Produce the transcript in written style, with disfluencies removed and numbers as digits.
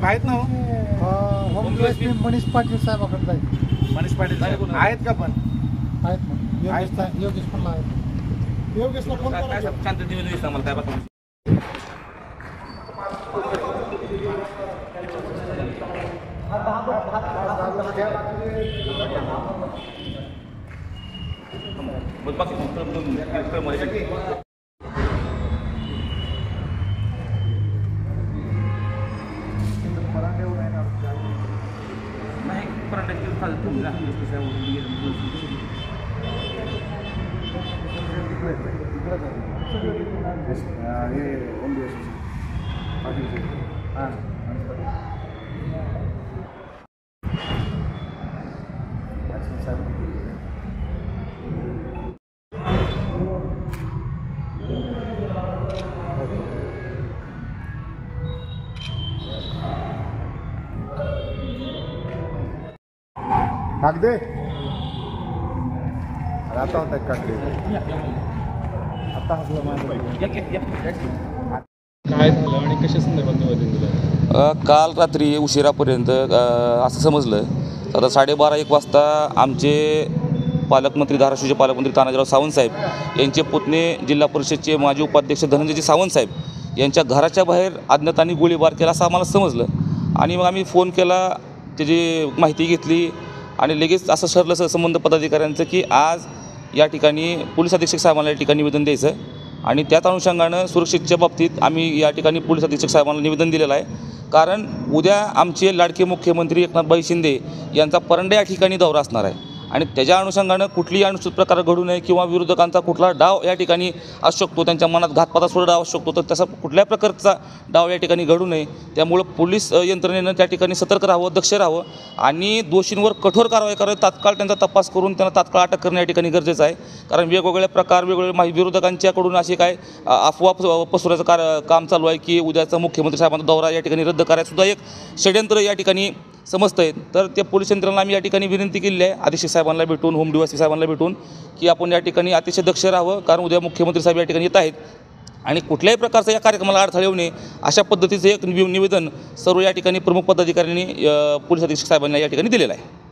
साहेब आहेत ना हो? होम डीएसपी मनीष पाटील साहेबाकडे जाईल. मनीष पाटील आहेत का? पण आहेत मग योगेश पण आहेत. योगेशला फोन करा. शांत दिवस आम्हाला काय बघा. टाक दे. आता होता काढले. आता काय झालं आणि कशा संदर्भात निवेदन दिलं? काल रात्री उशिरापर्यंत असं समजलं आता 12:30-1 वाजता आमचे पालकमंत्री, धाराशिवचे पालकमंत्री तानाजीराव सावंत साहेब यांचे पुतणे जिल्हा परिषदचे माजी उपाध्यक्ष धनंजयजी सावंत साहेब यांच्या घराच्या बाहेर अज्ञातांनी गोळीबार केला असं आम्हाला समजलं. आणि मग आम्ही फोन केला, त्याची माहिती घेतली आणि लगेच असं ठरलं संबंध पदाधिकाऱ्यांचं की आज या ठिकाणी पोलीस अधीक्षक साहेबांना या ठिकाणी निवेदन द्यायचं. आणि त्याच अनुषंगानं सुरक्षेच्या बाबतीत आम्ही या ठिकाणी पोलीस अधीक्षक साहेबांना निवेदन दिलेलं आहे. कारण उद्या आमचे लाडके मुख्यमंत्री एकनाथभाई शिंदे यांचा परंडा या ठिकाणी दौरा असणार आहे आणि त्याच्या अनुषंगानं कुठलीही अनुचित प्रकार घडू नये किंवा विरोधकांचा कुठला डाव या ठिकाणी असू शकतो, त्यांच्या मनात घातपातासुद्धा डाव असू शकतो, तर तसा कुठल्या प्रकारचा डाव या ठिकाणी घडू नये. त्यामुळं पोलीस यंत्रणेनं त्या ठिकाणी सतर्क राहावं, दक्ष राहावं आणि दोषींवर कठोर कारवाई करावी. तात्काळ त्यांचा तपास करून त्यांना तात्काळ अटक करणं या ठिकाणी गरजेचं आहे. कारण वेगवेगळे प्रकार वेगवेगळे विरोधकांच्याकडून असे काय अफवा पसरवायचं काम चालू आहे की उद्याचा मुख्यमंत्री साहेबांचा दौरा या ठिकाणी रद्द करायसुद्धा एक षड्यंत्र या ठिकाणी समजतं आहे. तर त्या पोलीस यंत्रणेला आम्ही या ठिकाणी विनंती केली आहे, अधीक्षक साहेबांना भेटून, होम डीएसपी साहेबांना भेटून, की आपण या ठिकाणी अतिशय दक्ष राहावं. कारण उद्या मुख्यमंत्री साहेब या ठिकाणी येत आहेत आणि कुठल्याही प्रकारचा या कार्यक्रमाला अडथळा येऊ नये अशा पद्धतीचं एक निवेदन सर्व या ठिकाणी प्रमुख पदाधिकाऱ्यांनी पोलीस अधीक्षक साहेबांना या ठिकाणी दिलेलं आहे.